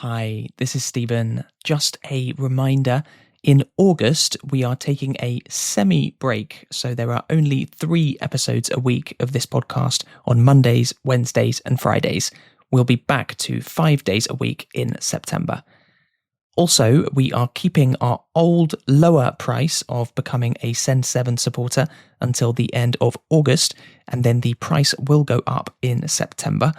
Hi, this is Stephen. Just a reminder, in August we are taking a semi-break, so there are only 3 episodes a week of this podcast on Mondays, Wednesdays and Fridays. We'll be back to 5 days a week in September. Also, we are keeping our old lower price of becoming a Send 7 supporter until the end of August, and then the price will go up in September.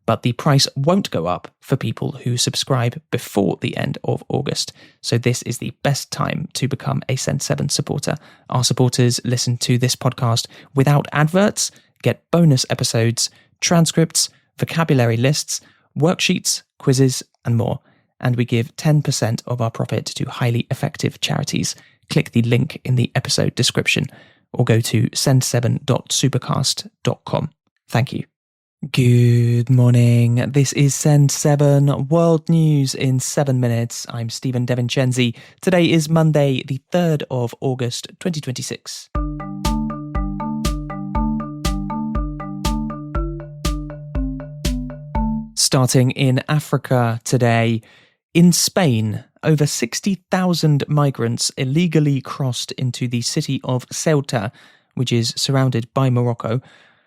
But the price won't go up for people who subscribe before the end of August. So this is the best time to become a Send 7 supporter. Our supporters listen to this podcast without adverts, get bonus episodes, transcripts, vocabulary lists, worksheets, quizzes, and more. And we give 10% of our profit to highly effective charities. Click the link in the episode description or go to send7.supercast.com. Thank you. Good morning. This is Send 7 World News in 7 minutes. I'm Stephen Devincenzi. Today is Monday, the 3rd of August, 2026. Starting in Africa today, in Spain, over 60,000 migrants illegally crossed into the city of Ceuta, which is surrounded by Morocco,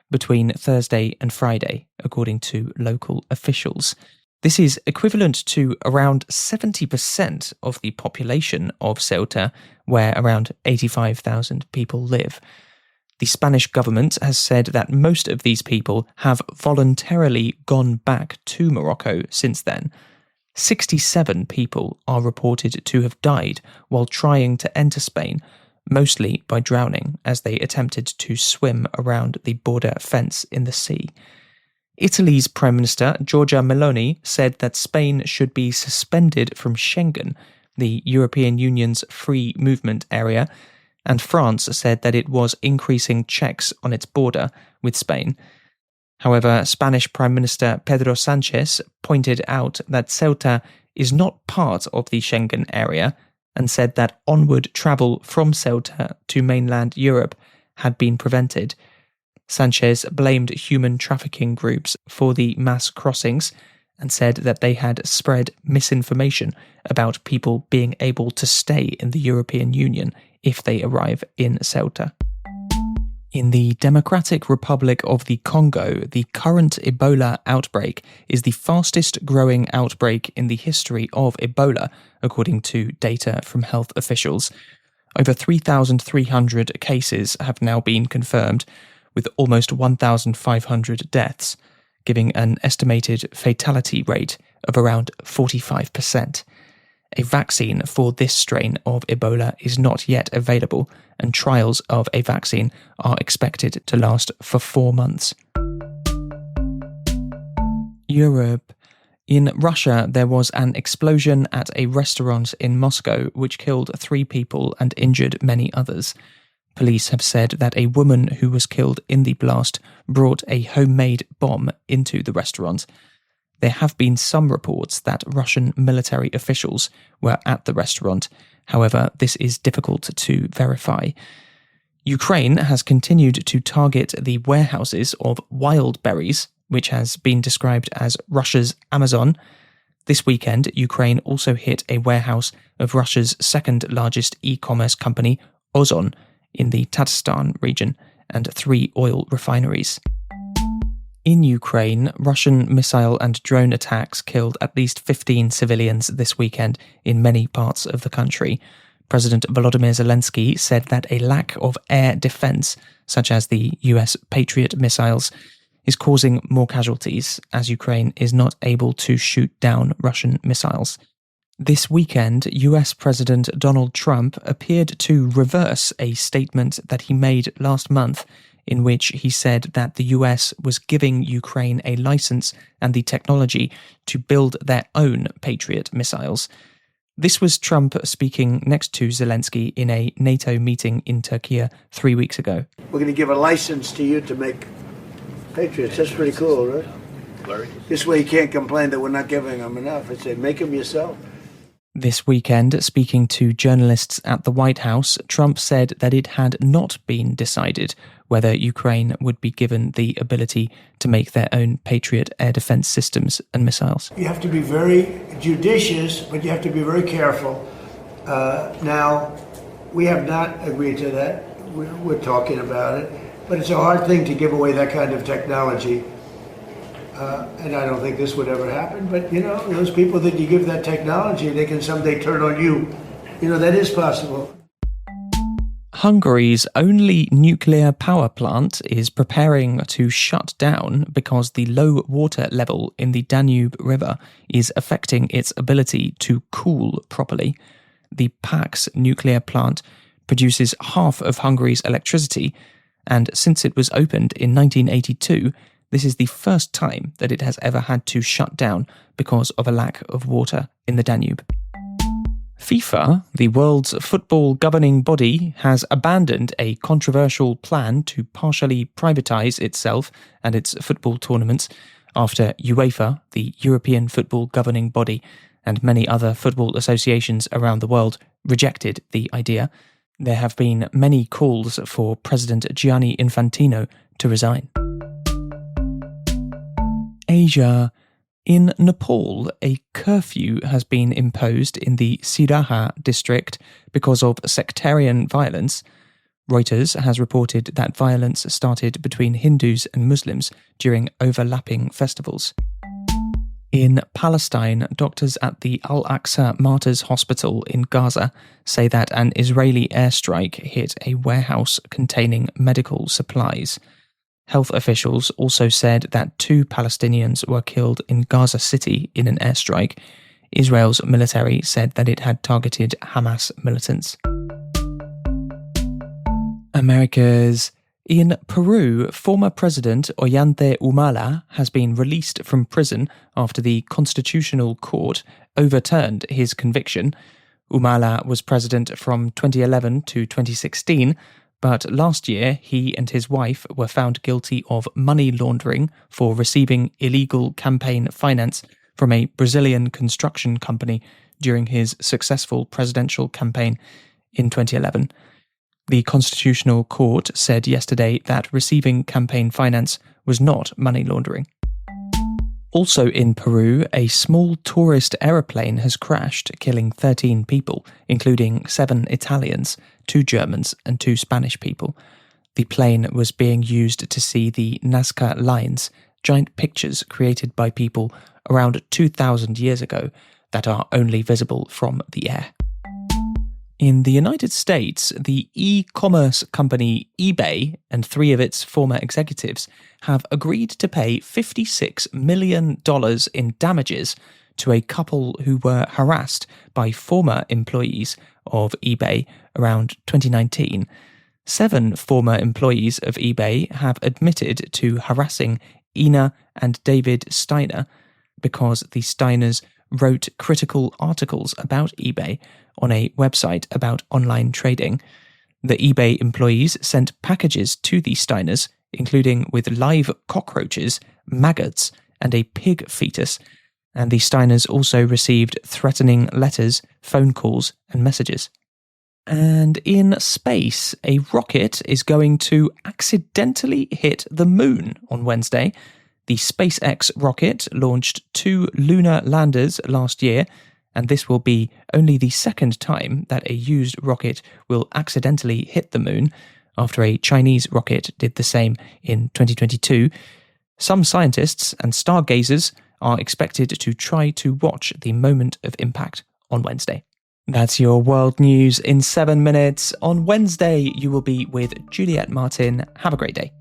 between Thursday and Friday, according to local officials. This is equivalent to around 70% of the population of Ceuta, where around 85,000 people live. The Spanish government has said that most of these people have voluntarily gone back to Morocco since then. 67 people are reported to have died while trying to enter Spain, mostly by drowning as they attempted to swim around the border fence in the sea. Italy's Prime Minister Giorgia Meloni said that Spain should be suspended from Schengen, the European Union's free movement area, and France said that it was increasing checks on its border with Spain. However, Spanish Prime Minister Pedro Sánchez pointed out that Ceuta is not part of the Schengen area and said that onward travel from Ceuta to mainland Europe had been prevented. Sánchez blamed human trafficking groups for the mass crossings and said that they had spread misinformation about people being able to stay in the European Union if they arrive in Ceuta. In the Democratic Republic of the Congo, the current Ebola outbreak is the fastest growing outbreak in the history of Ebola, according to data from health officials. Over 3,300 cases have now been confirmed, with almost 1,500 deaths, giving an estimated fatality rate of around 45%. A vaccine for this strain of Ebola is not yet available, and trials of a vaccine are expected to last for 4 months. Europe. In Russia, there was an explosion at a restaurant in Moscow which killed 3 people and injured many others. Police have said that a woman who was killed in the blast brought a homemade bomb into the restaurant. There have been some reports that Russian military officials were at the restaurant. However, this is difficult to verify. Ukraine has continued to target the warehouses of wild berries, which has been described as Russia's Amazon. This weekend, Ukraine also hit a warehouse of Russia's second largest e-commerce company, Ozon, in the Tatarstan region, and 3 oil refineries. In Ukraine, Russian missile and drone attacks killed at least 15 civilians this weekend in many parts of the country. President Volodymyr Zelensky said that a lack of air defense, such as the US Patriot missiles, is causing more casualties as Ukraine is not able to shoot down Russian missiles. This weekend, US President Donald Trump appeared to reverse a statement that he made last month in which he said that the US was giving Ukraine a license and the technology to build their own Patriot missiles. This was Trump speaking next to Zelensky in a NATO meeting in Turkey 3 weeks ago. We're going to give a license to you to make Patriots. That's pretty cool, right? This way you can't complain that we're not giving them enough. I say, make them yourself. This weekend, speaking to journalists at the White House, Trump said that it had not been decided whether Ukraine would be given the ability to make their own Patriot air defense systems and missiles. You have to be very judicious, but you have to be very careful. Now, we have not agreed to that. We're talking about it, but it's a hard thing to give away that kind of technology. And I don't think this would ever happen, but those people that you give that technology, they can someday turn on you. That is possible. Hungary's only nuclear power plant is preparing to shut down because the low water level in the Danube River is affecting its ability to cool properly. The Pax nuclear plant produces half of Hungary's electricity, and since it was opened in 1982, this is the first time that it has ever had to shut down because of a lack of water in the Danube. FIFA, the world's football governing body, has abandoned a controversial plan to partially privatise itself and its football tournaments after UEFA, the European football governing body, and many other football associations around the world rejected the idea. There have been many calls for President Gianni Infantino to resign. Asia. In Nepal, a curfew has been imposed in the Siraha district because of sectarian violence. Reuters has reported that violence started between Hindus and Muslims during overlapping festivals. In Palestine, doctors at the Al-Aqsa Martyrs Hospital in Gaza say that an Israeli airstrike hit a warehouse containing medical supplies. Health officials also said that 2 Palestinians were killed in Gaza City in an airstrike. Israel's military said that it had targeted Hamas militants. America's. In Peru, former President Ollanta Humala has been released from prison after the Constitutional Court overturned his conviction. Humala was president from 2011 to 2016, but last year he and his wife were found guilty of money laundering for receiving illegal campaign finance from a Brazilian construction company during his successful presidential campaign in 2011. The Constitutional Court said yesterday that receiving campaign finance was not money laundering. Also in Peru, a small tourist aeroplane has crashed, killing 13 people, including 7 Italians, 2 Germans and 2 Spanish people. The plane was being used to see the Nazca lines, giant pictures created by people around 2,000 years ago that are only visible from the air. In the United States, the e-commerce company eBay and 3 of its former executives have agreed to pay $56 million in damages to a couple who were harassed by former employees of eBay around 2019. 7 former employees of eBay have admitted to harassing Ina and David Steiner because the Steiners wrote critical articles about eBay on a website about online trading. The eBay employees sent packages to the Steiners, including with live cockroaches, maggots, and a pig fetus, and the Steiners also received threatening letters, phone calls, and messages. And in space, a rocket is going to accidentally hit the moon on Wednesday. The SpaceX rocket launched 2 lunar landers last year, and this will be only the second time that a used rocket will accidentally hit the moon, after a Chinese rocket did the same in 2022. Some scientists and stargazers are expected to try to watch the moment of impact on Wednesday. That's your world news in 7 minutes. On Wednesday, you will be with Juliette Martin. Have a great day.